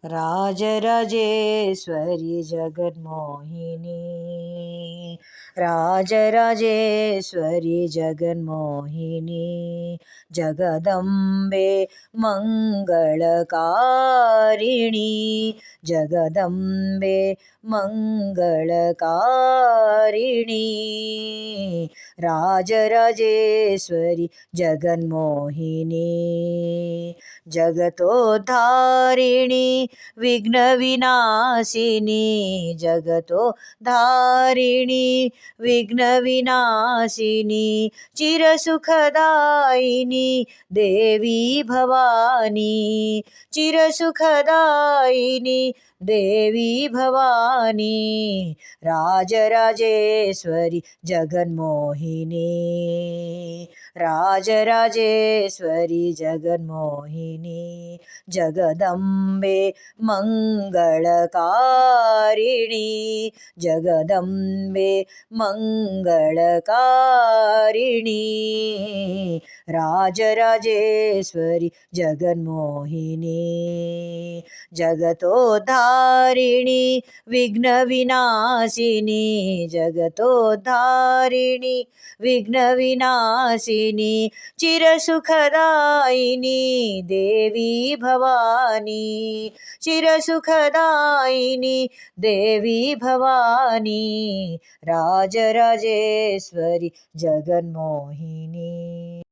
Rajarajeshwari Jaganmohini Rajarajeshwari Jaganmohini Jagdambe मङ्गलकारिणी Jagdambe मङ्गलकारिणी Rajarajeshwari Jaganmohini जगतोद्धारिणी विघ्नविनाशिनी जगतोद्धारिणी विघ्नविनाशिनी चिरसुखदायिनी Devi Bhavani चिरसुखदायिनी Devi Bhavani Rajarajeshwari Jaganmohini Rajarajeshwari Jaganmohini Jagdambe मङ्गलकारिणी Jagdambe मङ्गलकारिणी Rajarajeshwari Jaganmohini जगतोद्धारिणी विघ्नविनाशिनी जगतोद्धारिणी विघ्नविनाशिनी चिरसुखदायिनी Devi Bhavani चिरसुखदायिनी Devi Bhavani Rajarajeshwari Jaganmohini